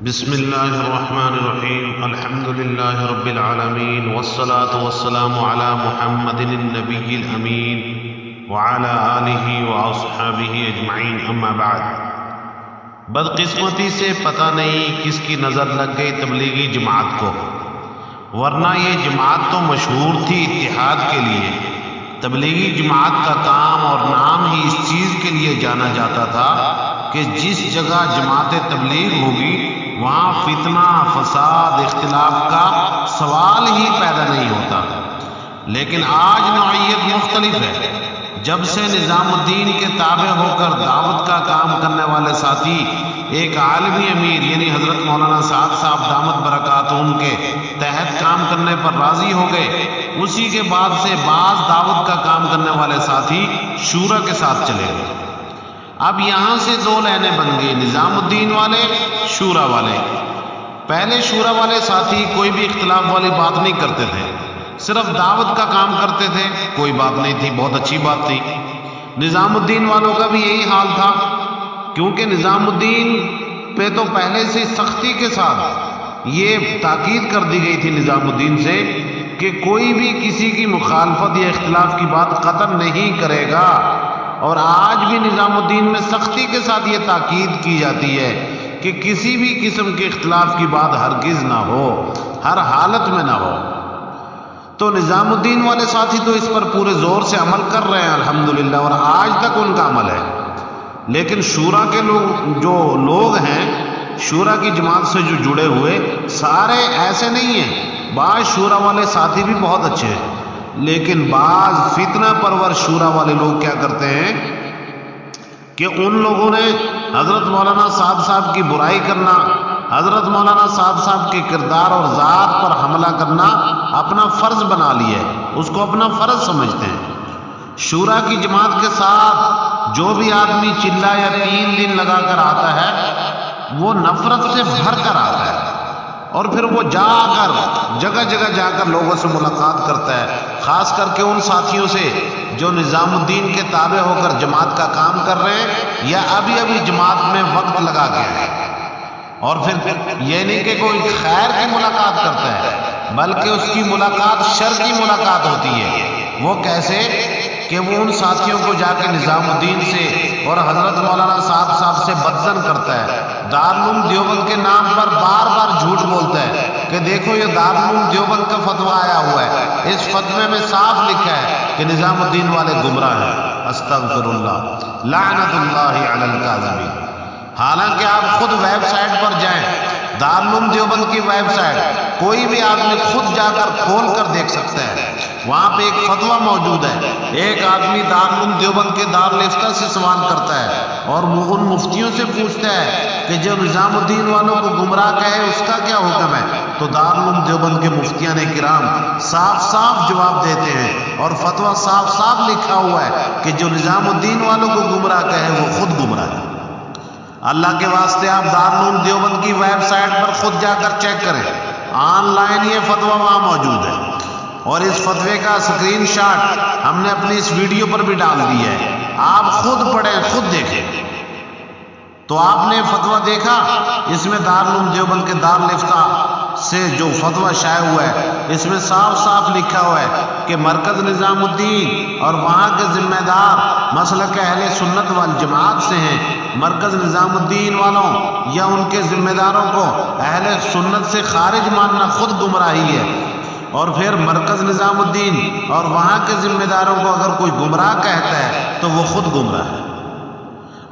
بسم اللہ الرحمن الرحیم الحمد للہ رب العالمین والصلاة والسلام علی محمد النبی الامین وعلی آلہ واصحابہ اجمعین اما بعد۔ بدقسمتی سے پتہ نہیں کس کی نظر لگ گئی تبلیغی جماعت کو، ورنہ یہ جماعت تو مشہور تھی اتحاد کے لیے۔ تبلیغی جماعت کا کام اور نام ہی اس چیز کے لیے جانا جاتا تھا کہ جس جگہ جماعت تبلیغ ہوگی وہاں فتنہ، فساد، اختلاف کا سوال ہی پیدا نہیں ہوتا۔ لیکن آج نوعیت مختلف ہے۔ جب سے نظام الدین کے تابع ہو کر دعوت کا کام کرنے والے ساتھی ایک عالمی امیر یعنی حضرت مولانا سعد صاحب دامت برکاتہم کے تحت کام کرنے پر راضی ہو گئے، اسی کے بعد سے بعض دعوت کا کام کرنے والے ساتھی شورا کے ساتھ چلے گئے۔ اب یہاں سے دو لائنیں بن گئی، نظام الدین والے، شورا والے۔ پہلے شورا والے ساتھی کوئی بھی اختلاف والی بات نہیں کرتے تھے، صرف دعوت کا کام کرتے تھے، کوئی بات نہیں تھی، بہت اچھی بات تھی۔ نظام الدین والوں کا بھی یہی حال تھا، کیونکہ نظام الدین پہ تو پہلے سے سختی کے ساتھ یہ تاکید کر دی گئی تھی نظام الدین سے کہ کوئی بھی کسی کی مخالفت یا اختلاف کی بات قطعاً نہیں کرے گا، اور آج بھی نظام الدین میں سختی کے ساتھ یہ تاکید کی جاتی ہے کہ کسی بھی قسم کے اختلاف کی بات ہرگز نہ ہو، ہر حالت میں نہ ہو۔ تو نظام الدین والے ساتھی تو اس پر پورے زور سے عمل کر رہے ہیں الحمدللہ، اور آج تک ان کا عمل ہے۔ لیکن شورا کے لوگ ہیں، شورا کی جماعت سے جو جڑے ہوئے سارے ایسے نہیں ہیں، بعض شورا والے ساتھی بھی بہت اچھے ہیں، لیکن بعض فتنہ پرور شورا والے لوگ کیا کرتے ہیں کہ ان لوگوں نے حضرت مولانا سعد صاحب کی برائی کرنا، حضرت مولانا سعد صاحب کے کردار اور ذات پر حملہ کرنا اپنا فرض بنا لیا ہے، اس کو اپنا فرض سمجھتے ہیں۔ شورا کی جماعت کے ساتھ جو بھی آدمی چلا یا 3 دن لگا کر آتا ہے وہ نفرت سے بھر کر آتا ہے، اور پھر وہ جگہ جگہ جا کر لوگوں سے ملاقات کرتا ہے، خاص کر کے ان ساتھیوں سے جو نظام الدین کے تابع ہو کر جماعت کا کام کر رہے ہیں یا ابھی جماعت میں وقت لگا کے ہیں۔ اور پھر یہ نہیں کہ کوئی خیر کی ملاقات کرتا ہے، بلکہ اس کی ملاقات شر کی ملاقات ہوتی ہے۔ وہ کیسے کہ وہ ان ساتھیوں کو جا کے نظام الدین سے اور حضرت مولانا سعد صاحب سے بدزن کرتا ہے، دارالعلوم دیوبند کے نام پر بار بار جھوٹ بولتا ہے کہ دیکھو یہ دارالعلوم دیوبند کا فتویٰ آیا ہوا ہے، اس فتوے میں صاف لکھا ہے کہ نظام الدین والے گمراہ ہیں۔ استغفر اللہ، لعنت اللہ علی الکاذبین۔ حالانکہ آپ خود ویب سائٹ پر جائیں، دارالعلوم دیوبند کی ویب سائٹ کوئی بھی آدمی خود جا کر کھول کر دیکھ سکتا ہے، وہاں پہ ایک فتویٰ موجود ہے۔ ایک آدمی دارالعلوم دیوبند کے دارالفتہ سے سوال کرتا ہے اور ان مفتیوں سے پوچھتا ہے کہ جو نظام الدین والوں کو گمراہ کہے اس کا کیا حکم ہے، تو دارالعلوم دیوبند کے مفتیان کرام صاف جواب دیتے ہیں، اور فتویٰ صاف لکھا ہوا ہے کہ جو نظام الدین والوں کو گمراہ کہے وہ خود گمراہ ہے۔ اللہ کے واسطے آپ دارالعلوم دیوبند کی ویب سائٹ پر خود جا کر چیک کریں، آن لائن یہ فتویٰ وہاں موجود ہے، اور اس فتوے کا اسکرین شاٹ ہم نے اپنی اس ویڈیو پر بھی ڈال دیا ہے، آپ خود پڑھیں، خود دیکھیں۔ تو آپ نے فتویٰ دیکھا، اس میں دارالعلوم دیوبند کے دارالفتہ سے جو فتویٰ شائع ہوا ہے اس میں صاف لکھا ہوا ہے کہ مرکز نظام الدین اور وہاں کے ذمہ دار مسلک اہل سنت والجماعت سے ہیں، مرکز نظام الدین والوں یا ان کے ذمہ داروں کو اہل سنت سے خارج ماننا خود گمراہی ہے، اور پھر مرکز نظام الدین اور وہاں کے ذمہ داروں کو اگر کوئی گمراہ کہتا ہے تو وہ خود گمراہ ہے۔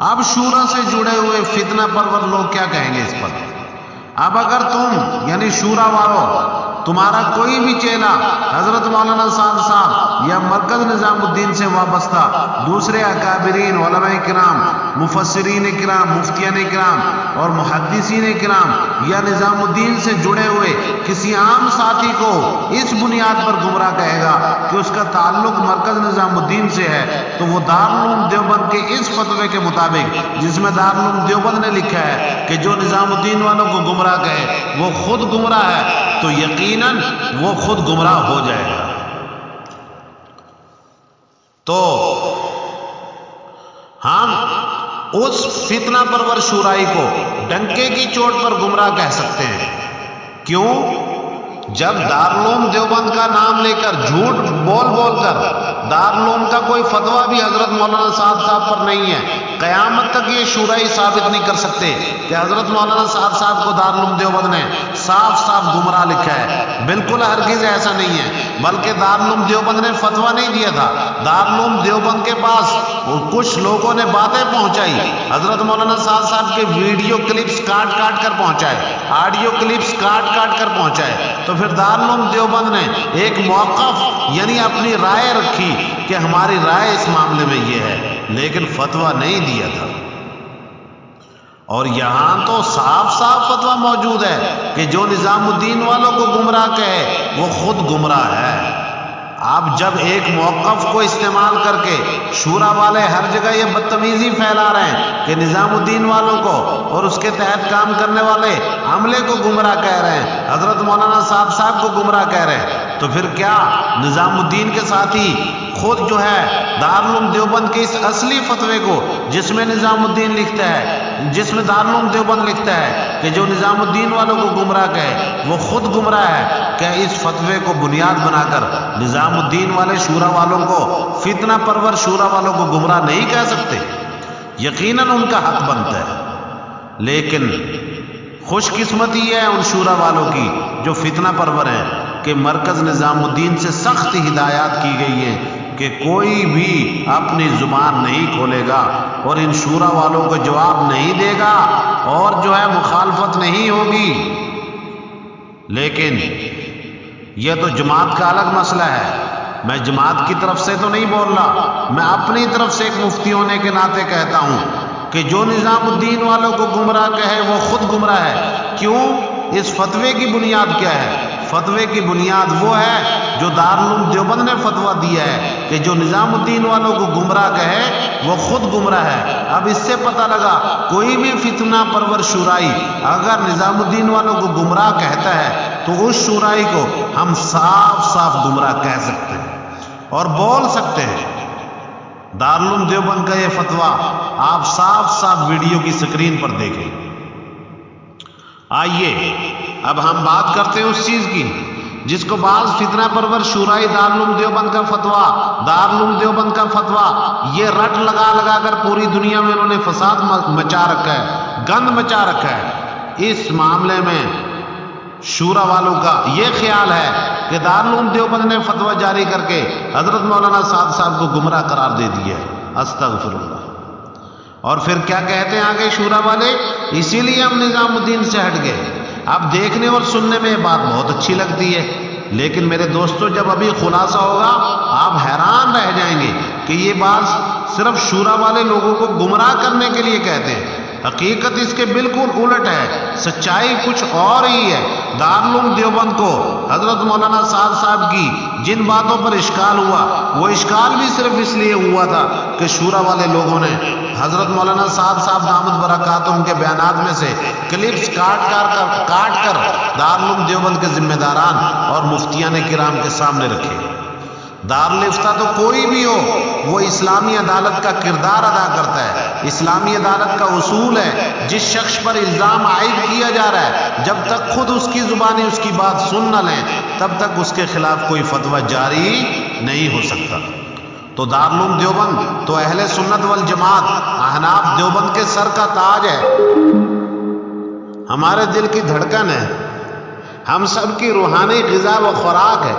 اب شورا سے جڑے ہوئے فتنہ پرور لوگ کیا کہیں گے اس پر؟ اب اگر تم یعنی شورا والوں تمہارا کوئی بھی چیلا حضرت مولانا سعد صاحب یا مرکز نظام الدین سے وابستہ دوسرے اکابرین علماء کرام، مفسرین کرام، مفتیان کرام اور محدثین کرام یا نظام الدین سے جڑے ہوئے کسی عام ساتھی کو اس بنیاد پر گمراہ کہے گا کہ اس کا تعلق مرکز نظام الدین سے ہے، تو وہ دارالعلوم دیوبند کے اس فتوے کے مطابق جس میں دارالعلوم دیوبند نے لکھا ہے کہ جو نظام الدین والوں کو گمراہ کہے وہ خود گمراہ ہے، تو یقیناً وہ خود گمراہ ہو جائے گا۔ تو ہم اس فتنہ پرور شورائی کو ڈنکے کی چوٹ پر گمراہ کہہ سکتے ہیں؟ کیوں؟ جب دارالعلوم دیوبند کا نام لے کر جھوٹ بول کر دارالعلوم کا کوئی فتویٰ بھی حضرت مولانا سعد صاحب پر نہیں ہے، قیامت تک یہ شورائی ثابت نہیں کر سکتے کہ حضرت مولانا سعد صاحب کو دارالعلوم دیوبند نے صاف گمراہ لکھا ہے۔ بالکل ہرگز ایسا نہیں ہے، بلکہ دارالعلوم دیوبند نے فتویٰ نہیں دیا تھا، دارالعلوم دیوبند کے پاس کچھ لوگوں نے باتیں پہنچائی، حضرت مولانا سعد صاحب کے ویڈیو کلپس کاٹ کر پہنچائے، آڈیو کلپس کاٹ کر پہنچائے، تو پھر دارالعلوم دیوبند نے ایک موقف یعنی اپنی رائے رکھی کہ ہماری رائے اس معاملے میں یہ ہے، لیکن فتویٰ نہیں دیا تھا۔ اور یہاں تو صاف فتویٰ موجود ہے کہ جو نظام الدین والوں کو گمراہ کہے وہ خود گمراہ ہے۔ آپ جب ایک موقف کو استعمال کر کے شورا والے ہر جگہ یہ بدتمیزی پھیلا رہے ہیں کہ نظام الدین والوں کو اور اس کے تحت کام کرنے والے عملے کو گمراہ کہہ رہے ہیں، حضرت مولانا سعد صاحب کو گمراہ کہہ رہے ہیں، تو پھر کیا نظام الدین کے ساتھی خود جو ہے دارالعلوم دیوبند کے اس اصلی فتوے کو جس میں نظام الدین لکھتا ہے، جس میں دارالعلوم دیوبند لکھتا ہے کہ جو نظام الدین والوں کو گمراہ کہے وہ خود گمراہ ہے، کیا اس فتوے کو بنیاد بنا کر نظام الدین والے شورا والوں کو فتنہ پرور شورا والوں کو گمراہ نہیں کہہ سکتے؟ یقیناً ان کا حق بنتا ہے، لیکن خوش قسمتی ہے ان شورا والوں کی جو فتنہ پرور ہیں کہ مرکز نظام الدین سے سخت ہدایات کی گئی ہیں کہ کوئی بھی اپنی زبان نہیں کھولے گا اور ان شورا والوں کو جواب نہیں دے گا اور جو ہے مخالفت نہیں ہوگی۔ لیکن یہ تو جماعت کا الگ مسئلہ ہے، میں جماعت کی طرف سے تو نہیں بول رہا، میں اپنی طرف سے ایک مفتی ہونے کے ناطے کہتا ہوں کہ جو نظام الدین والوں کو گمراہ کہے وہ خود گمراہ ہے۔ کیوں؟ اس فتوے کی بنیاد کیا ہے؟ فتوے کی بنیاد وہ ہے جو دارالعلوم دیوبند نے فتویٰ دیا ہے کہ جو نظام الدین والوں کو گمراہ کہے وہ خود گمراہ ہے۔ اب اس سے پتہ لگا کوئی بھی فتنہ پرور شورائی اگر نظام الدین والوں کو گمراہ کہتا ہے تو اس شورائی کو ہم صاف گمراہ کہہ سکتے ہیں اور بول سکتے ہیں۔ دارالعلوم دیوبند کا یہ فتویٰ آپ صاف ویڈیو کی سکرین پر دیکھیں۔ آئیے اب ہم بات کرتے ہیں اس چیز کی جس کو بعض فتنہ پرور شورائی دارالعلوم دیوبند کا فتویٰ یہ رٹ لگا کر پوری دنیا میں انہوں نے فساد مچا رکھا ہے، گند مچا رکھا ہے۔ اس معاملے میں شورا والوں کا یہ خیال ہے کہ دارالعلوم دیوبند نے فتویٰ جاری کر کے حضرت مولانا سعد صاحب کو گمراہ قرار دے دیا ہے۔ استغفر اللہ۔ اور پھر کیا کہتے ہیں آگے شورا والے؟ اسی لیے ہم نظام الدین سے ہٹ گئے۔ اب دیکھنے اور سننے میں یہ بات بہت اچھی لگتی ہے، لیکن میرے دوستو جب ابھی خلاصہ ہوگا آپ حیران رہ جائیں گے کہ یہ بات صرف شورا والے لوگوں کو گمراہ کرنے کے لیے کہتے ہیں، حقیقت اس کے بالکل الٹ ہے، سچائی کچھ اور ہی ہے۔ دارالعلوم دیوبند کو حضرت مولانا سعد صاحب کی جن باتوں پر اشکال ہوا وہ اشکال بھی صرف اس لیے ہوا تھا کہ شورا والے لوگوں نے حضرت مولانا سعد صاحب دامت برکاتہم کے بیانات میں سے کلپس کاٹ کر دارالعلوم دیوبند کے ذمہ داران اور مفتیان کرام کے سامنے رکھے۔ دارالفتہ تو کوئی بھی ہو وہ اسلامی عدالت کا کردار ادا کرتا ہے۔ اسلامی عدالت کا اصول ہے جس شخص پر الزام عائد کیا جا رہا ہے جب تک خود اس کی زبانی اس کی بات سن نہ لیں تب تک اس کے خلاف کوئی فتویٰ جاری نہیں ہو سکتا۔ تو دارالعلوم دیوبند تو اہل سنت والجماعت احناف دیوبند کے سر کا تاج ہے، ہمارے دل کی دھڑکن ہے، ہم سب کی روحانی غذا و خوراک ہے۔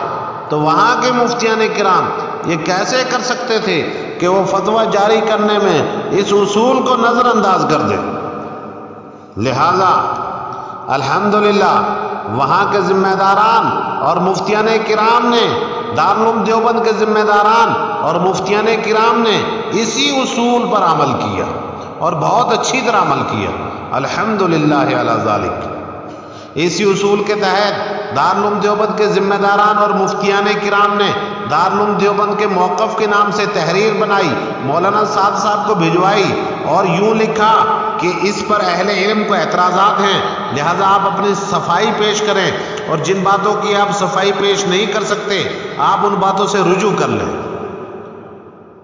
تو وہاں کے مفتیان کرام یہ کیسے کر سکتے تھے کہ وہ فتویٰ جاری کرنے میں اس اصول کو نظر انداز کر دیں؟ لہذا الحمدللہ وہاں کے ذمہ داران اور مفتیان کرام نے، دارالعلوم دیوبند کے ذمہ داران اور مفتیان کرام نے اسی اصول پر عمل کیا اور بہت اچھی طرح عمل کیا، الحمدللہ علی ذالک۔ اسی اصول کے تحت دارالعلوم دیوبند کے ذمہ داران اور مفتیان کرام نے دارالعلوم دیوبند کے موقف کے نام سے تحریر بنائی، مولانا سعد صاحب کو بھجوائی اور یوں لکھا کہ اس پر اہل علم کو اعتراضات ہیں، لہذا آپ اپنی صفائی پیش کریں اور جن باتوں کی آپ صفائی پیش نہیں کر سکتے آپ ان باتوں سے رجوع کر لیں۔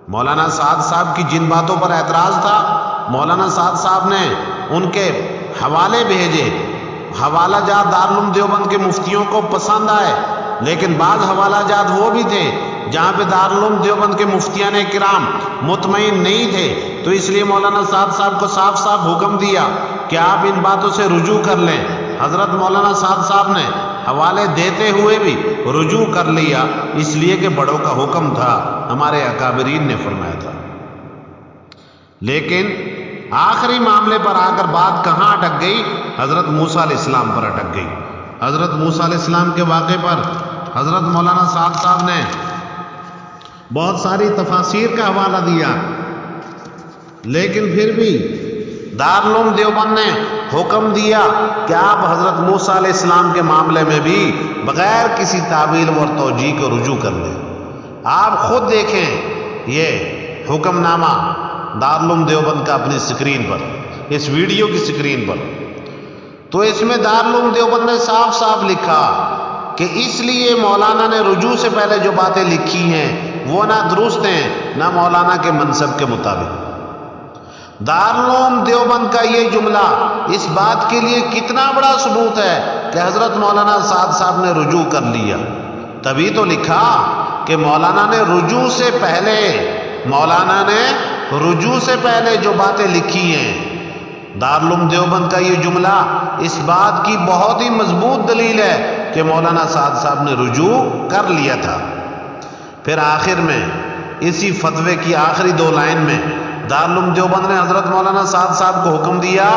مولانا سعد صاحب کی جن باتوں پر اعتراض تھا مولانا سعد صاحب نے ان کے حوالے بھیجے، حوالہ جات دارالعلوم دیوبند کے مفتیوں کو پسند آئے، لیکن بعض حوالہ جات وہ بھی تھے جہاں پہ دارالعلوم دیوبند کے مفتیان کرام مطمئن نہیں تھے، تو اس لیے مولانا سعد صاحب کو صاف صاف حکم دیا کہ آپ ان باتوں سے رجوع کر لیں۔ حضرت مولانا سعد صاحب نے حوالے دیتے ہوئے بھی رجوع کر لیا، اس لیے کہ بڑوں کا حکم تھا، ہمارے اکابرین نے فرمایا تھا۔ لیکن آخری معاملے پر آ کر بات کہاں اٹک گئی؟ حضرت موسیٰ علیہ السلام پر اٹک گئی۔ حضرت موسیٰ علیہ السلام کے واقعے پر حضرت مولانا سعد صاحب نے بہت ساری تفاسیر کا حوالہ دیا، لیکن پھر بھی دارالعلوم دیوبند نے حکم دیا کہ آپ حضرت موسیٰ علیہ السلام کے معاملے میں بھی بغیر کسی تعویل اور توجیہ کو رجوع کر لیں۔ آپ خود دیکھیں یہ حکم نامہ دارالعلوم دیوبند کا اپنی سکرین پر، اس ویڈیو کی سکرین پر، تو اس میں دارالعلوم دیوبند نے صاف صاف لکھا کہ اس لیے مولانا نے رجوع سے پہلے جو باتیں لکھی ہیں وہ نہ درست ہیں نہ مولانا کے منصب کے مطابق۔ دارالعلوم دیوبند کا یہ جملہ اس بات کے لیے کتنا بڑا ثبوت ہے کہ حضرت مولانا سعد صاحب نے رجوع کر لیا۔ تبھی تو لکھا کہ مولانا نے رجوع سے پہلے جو باتیں لکھی ہیں، دارالعلوم دیوبند کا یہ جملہ اس بات کی بہت ہی مضبوط دلیل ہے کہ مولانا سعد صاحب نے رجوع کر لیا تھا۔ پھر آخر میں اسی فتوے کی آخری 2 لائن میں دارالعلوم دیوبند نے حضرت مولانا سعد صاحب کو حکم دیا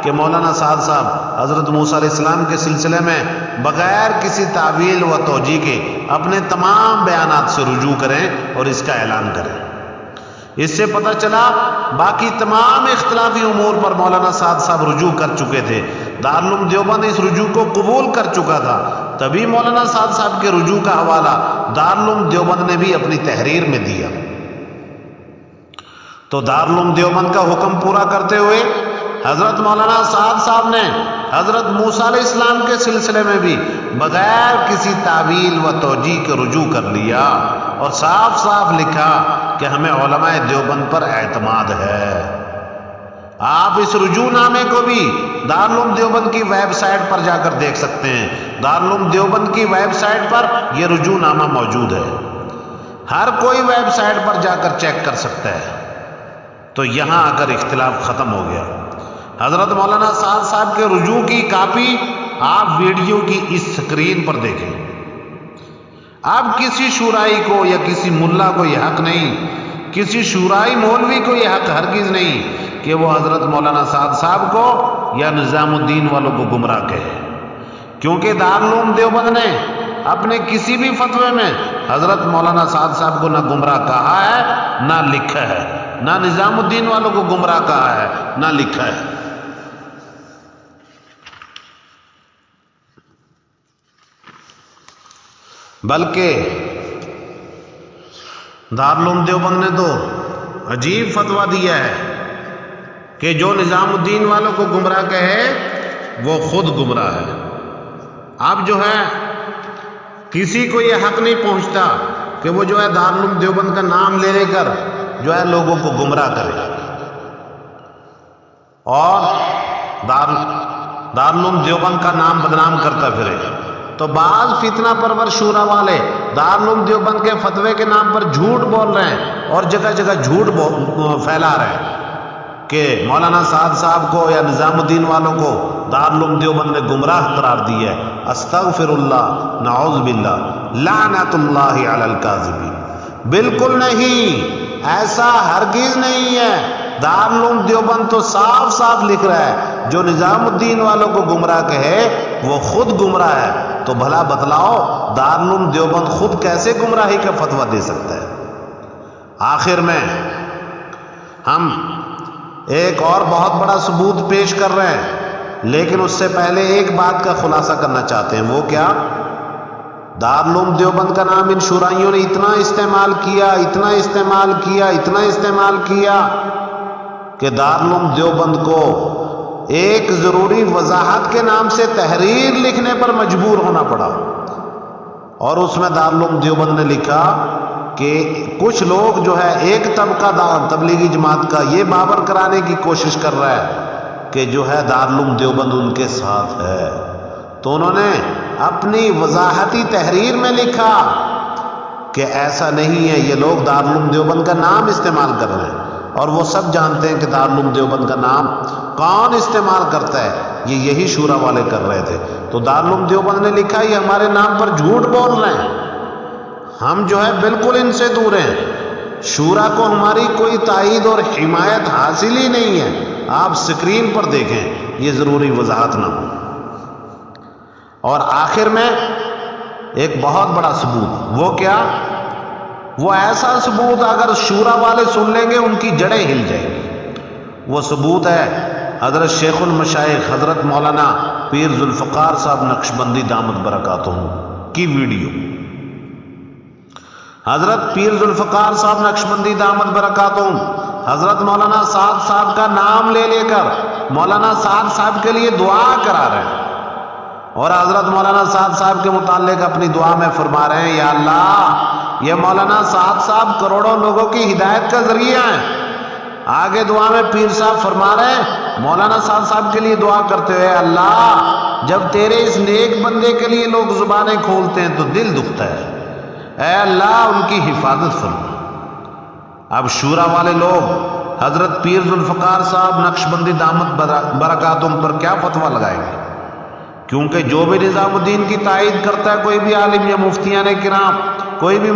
کہ مولانا سعد صاحب حضرت موسیٰ علیہ السلام کے سلسلے میں بغیر کسی تعویل و توجیہ کے اپنے تمام بیانات سے رجوع کریں اور اس کا اعلان کریں۔ اس سے پتہ چلا باقی تمام اختلافی امور پر مولانا سعد صاحب رجوع کر چکے تھے، دارالعلوم دیوبند اس رجوع کو قبول کر چکا تھا، تبھی مولانا سعد صاحب کے رجوع کا حوالہ دارالعلوم دیوبند نے بھی اپنی تحریر میں دیا۔ تو دارالعلوم دیوبند کا حکم پورا کرتے ہوئے حضرت مولانا سعد صاحب نے حضرت موسیٰ علیہ السلام کے سلسلے میں بھی بغیر کسی تعویل و توجیہ کے رجوع کر لیا اور صاف صاف لکھا کہ ہمیں علماء دیوبند پر اعتماد ہے۔ آپ اس رجوع نامے کو بھی دارالعلوم دیوبند کی ویب سائٹ پر جا کر دیکھ سکتے ہیں۔ دارالعلوم دیوبند کی ویب سائٹ پر یہ رجوع نامہ موجود ہے، ہر کوئی ویب سائٹ پر جا کر چیک کر سکتا ہے۔ تو یہاں آ کر اختلاف ختم ہو گیا۔ حضرت مولانا سعد صاحب کے رجوع کی کاپی آپ ویڈیو کی اس سکرین پر دیکھیں۔ اب کسی شورائی کو یا کسی ملا کو یہ حق نہیں، کسی شورائی مولوی کو یہ حق ہرگز نہیں کہ وہ حضرت مولانا سعد صاحب کو یا نظام الدین والوں کو گمراہ کہے، کیونکہ دارالعلوم دیوبند نے اپنے کسی بھی فتوے میں حضرت مولانا سعد صاحب کو نہ گمراہ کہا ہے نہ لکھا ہے، نہ نظام الدین والوں کو گمراہ کہا ہے نہ لکھا ہے۔ بلکہ دارالعلوم دیوبند نے تو عجیب فتویٰ دیا ہے کہ جو نظام الدین والوں کو گمراہ کہے وہ خود گمراہ ہے۔ اب جو ہے کسی کو یہ حق نہیں پہنچتا کہ وہ جو ہے دارالعلوم دیوبند کا نام لے کر جو ہے لوگوں کو گمراہ کرے، اور دارالعلوم دیوبند کا نام بدنام کرتا پھرے۔ تو بعض فتنہ پرور شورا والے دارالعلوم دیوبند کے فتوے کے نام پر جھوٹ بول رہے ہیں اور جگہ جگہ جھوٹ پھیلا رہے ہیں کہ مولانا سعد صاحب کو یا نظام الدین والوں کو دارالعلوم دیوبند نے گمراہ قرار دیا ہے۔ استغفر اللہ، نعوذ باللہ، لعنت اللہ علی الکاذبین۔ بالکل نہیں، ایسا ہرگز نہیں ہے۔ دارالعلوم دیوبند تو صاف صاف لکھ رہا ہے جو نظام الدین والوں کو گمراہ کہے وہ خود گمراہ ہے۔ تو بھلا بتلاؤ دارالعلوم دیوبند خود کیسے گمراہی کا فتویٰ دے سکتا ہے؟ آخر میں ہم ایک اور بہت بڑا ثبوت پیش کر رہے ہیں، لیکن اس سے پہلے ایک بات کا خلاصہ کرنا چاہتے ہیں۔ وہ کیا؟ دارالعلوم دیوبند کا نام ان شورائیوں نے اتنا استعمال کیا کہ دارالعلوم دیوبند کو ایک ضروری وضاحت کے نام سے تحریر لکھنے پر مجبور ہونا پڑا، اور اس میں دارالعلوم دیوبند نے لکھا کہ کچھ لوگ جو ہے ایک طبقہ تبلیغی جماعت کا یہ باور کرانے کی کوشش کر رہا ہے کہ جو ہے دارالعلوم دیوبند ان کے ساتھ ہے، تو انہوں نے اپنی وضاحتی تحریر میں لکھا کہ ایسا نہیں ہے، یہ لوگ دارالعلوم دیوبند کا نام استعمال کر رہے ہیں، اور وہ سب جانتے ہیں کہ دارالعلوم دیوبند کا نام کون استعمال کرتا ہے، یہ یہی شورا والے کر رہے تھے۔ تو دارالعلوم دیوبند نے لکھا یہ ہمارے نام پر جھوٹ بول رہے ہیں، ہم جو ہے بالکل ان سے دور ہیں، شورا کو ہماری کوئی تائید اور حمایت حاصل ہی نہیں ہے۔ آپ سکرین پر دیکھیں، یہ ضروری وضاحت نہ ہو۔ اور آخر میں ایک بہت بڑا ثبوت، وہ کیا؟ وہ ایسا ثبوت اگر شورا والے سن لیں گے ان کی جڑیں ہل جائیں گی۔ وہ ثبوت ہے حضرت شیخ المشائخ حضرت مولانا پیر ذوالفقار صاحب نقشبندی دامت برکاتہم کی ویڈیو۔ حضرت پیر ذوالفقار صاحب نقشبندی دامت برکاتہم حضرت مولانا سعد صاحب کا نام لے لے کر مولانا سعد صاحب کے لیے دعا کرا رہے ہیں، اور حضرت مولانا سعد صاحب کے متعلق اپنی دعا میں فرما رہے ہیں، یا اللہ یہ مولانا سعد صاحب کروڑوں لوگوں کی ہدایت کا ذریعہ ہیں۔ آگے دعا میں پیر صاحب فرما رہے ہیں مولانا سعد صاحب کے لیے دعا کرتے ہوئے، اللہ جب تیرے اس نیک بندے کے لیے لوگ زبانیں کھولتے ہیں تو دل دکھتا ہے، اے اللہ ان کی حفاظت فرما۔ اب شورا والے لوگ حضرت پیر ذوالفقار صاحب نقشبندی دامت برکاتہم پر کیا فتویٰ لگائیں گے؟ کیونکہ جو بھی نظام الدین کی تائید کرتا ہے کوئی بھی عالم یا مفتیان کرام، کوئی بھی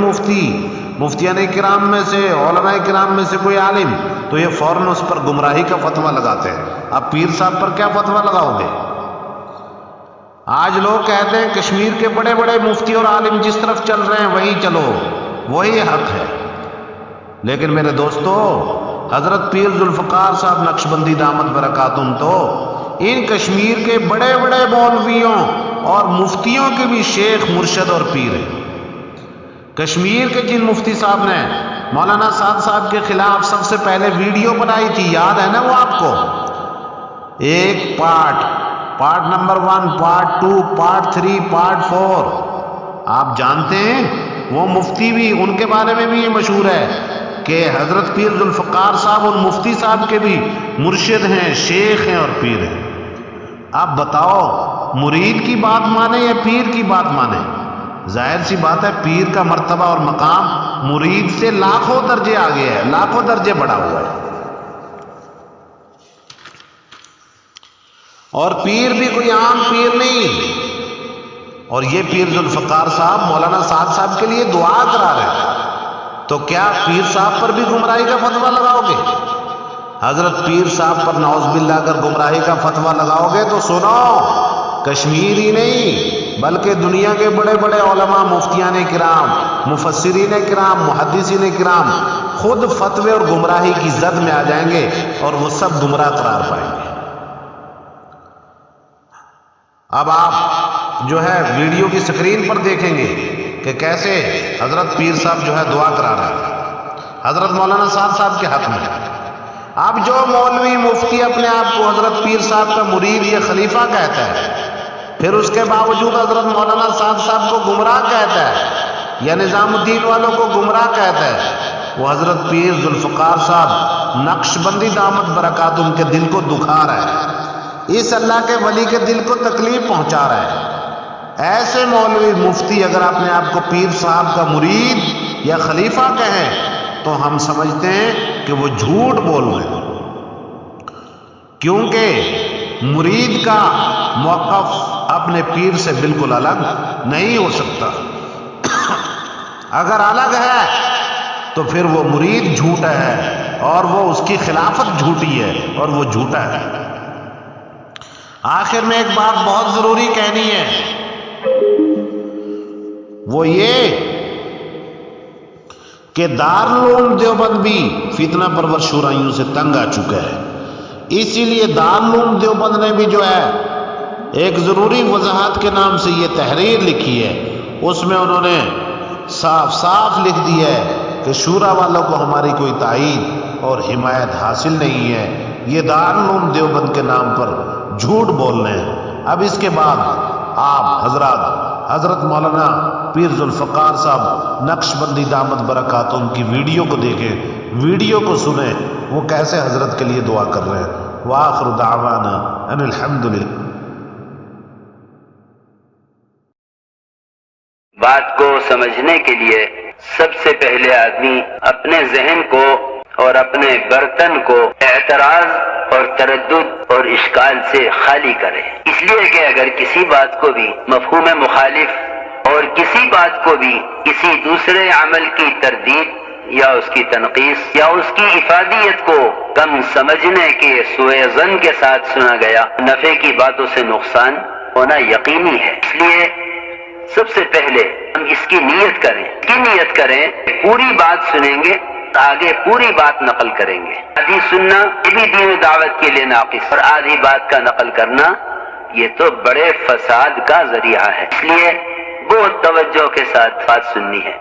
مفتیان کرام میں سے، علماء کرام میں سے کوئی عالم، تو یہ فوراً اس پر گمراہی کا فتویٰ لگاتے ہیں۔ اب پیر صاحب پر کیا فتویٰ لگاؤ گے؟ آج لوگ کہتے ہیں کشمیر کے بڑے بڑے مفتی اور عالم جس طرف چل رہے ہیں وہی چلو، وہی حق ہے۔ لیکن میرے دوستو، حضرت پیر ذوالفقار صاحب نقشبندی دامت برکاتہم تو ان کشمیر کے بڑے بڑے مولویوں اور مفتیوں کے بھی شیخ، مرشد اور پیر ہیں۔ کشمیر کے جن مفتی صاحب نے مولانا سعد صاحب کے خلاف سب سے پہلے ویڈیو بنائی تھی، یاد ہے نا وہ آپ کو؟ ایک part number 1، part 2، part 3، part 4، آپ جانتے ہیں وہ مفتی بھی، ان کے بارے میں بھی یہ مشہور ہے کہ حضرت پیر ذوالفقار صاحب اور مفتی صاحب کے بھی مرشد ہیں، شیخ ہیں اور پیر ہیں۔ آپ بتاؤ مرید کی بات مانے یا پیر کی بات مانے؟ ظاہر سی بات ہے پیر کا مرتبہ اور مقام مرید سے لاکھوں درجے آگے ہے، لاکھوں درجے بڑھا ہوا ہے۔ اور پیر بھی کوئی عام پیر نہیں، اور یہ پیر ذوالفقار صاحب مولانا سعد صاحب کے لیے دعا کرا رہے ہیں، تو کیا پیر صاحب پر بھی گمراہی کا فتویٰ لگاؤ گے؟ حضرت پیر صاحب پر نعوذ باللہ اگر گمراہی کا فتویٰ لگاؤ گے تو سنو، کشمیر ہی نہیں بلکہ دنیا کے بڑے بڑے علماء، مفتیان کرام، مفسرین کرام، محدثین کرام خود فتوے اور گمراہی کی زد میں آ جائیں گے اور وہ سب گمراہ قرار پائیں گے۔ اب آپ جو ہے ویڈیو کی سکرین پر دیکھیں گے کہ کیسے حضرت پیر صاحب جو ہے دعا کرا رہے ہیں حضرت مولانا سعد صاحب کے حق میں۔ اب جو مولوی مفتی اپنے آپ کو حضرت پیر صاحب کا مرید یا خلیفہ کہتا ہے، پھر اس کے باوجود حضرت مولانا سعد صاحب کو گمراہ کہتا ہے یا نظام الدین والوں کو گمراہ کہتا ہے، وہ حضرت پیر ذوالفقار صاحب نقشبندی دامت برکاتہم کے دل کو دکھا رہا ہے، اس اللہ کے ولی کے دل کو تکلیف پہنچا رہا ہے۔ ایسے مولوی مفتی اگر اپنے آپ کو پیر صاحب کا مرید یا خلیفہ کہیں تو ہم سمجھتے ہیں کہ وہ جھوٹ بول رہے ہیں، کیونکہ مرید کا موقف اپنے پیر سے بالکل الگ نہیں ہو سکتا۔ اگر الگ ہے تو پھر وہ مرید جھوٹا ہے اور وہ اس کی خلافت جھوٹی ہے اور وہ جھوٹا ہے۔ آخر میں ایک بات بہت ضروری کہنی ہے، وہ یہ کہ دارالعلوم دیوبند بھی فتنہ پرور شورائیوں سے تنگ آ چکا ہے، اسی لیے دارالعلوم دیوبند نے بھی جو ہے ایک ضروری وضاحت کے نام سے یہ تحریر لکھی ہے، اس میں انہوں نے صاف صاف لکھ دیا ہے کہ شورا والوں کو ہماری کوئی تائید اور حمایت حاصل نہیں ہے، یہ دارالعلوم دیوبند کے نام پر جھوٹ بول رہے ہیں۔ اب اس کے بعد آپ حضرات حضرت مولانا پیر ذوالفقار صاحب نقشبندی دامت برکاتہم کی ویڈیو کو دیکھیں، ویڈیو کو سنیں، وہ کیسے حضرت کے لیے دعا کر رہے ہیں۔ وآخر دعوانا ان الحمدللہ۔ بات کو سمجھنے کے لیے سب سے پہلے آدمی اپنے ذہن کو اور اپنے برتن کو اعتراض اور تردد اور اشکال سے خالی کرے، اس لیے کہ اگر کسی بات کو بھی مفہوم مخالف اور کسی بات کو بھی کسی دوسرے عمل کی تردید یا اس کی تنقیص یا اس کی افادیت کو کم سمجھنے کے سوء ظن کے ساتھ سنا گیا، نفع کی باتوں سے نقصان ہونا یقینی ہے۔ اس لیے سب سے پہلے ہم اس کی نیت کریں، پوری بات سنیں گے، آگے پوری بات نقل کریں گے۔ آدھی سننا یہ بھی دین و دعوت کے لیے ناقص، اور آدھی بات کا نقل کرنا یہ تو بڑے فساد کا ذریعہ ہے، اس لیے بہت توجہ کے ساتھ بات سننی ہے۔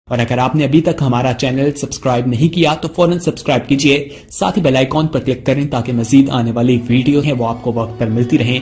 اور اگر آپ نے ابھی تک ہمارا چینل سبسکرائب نہیں کیا تو فوراً سبسکرائب کیجئے، ساتھ ہی بیل آئیکن پر کلک کریں تاکہ مزید آنے والی ویڈیو ہیں وہ آپ کو وقت پر ملتی رہیں۔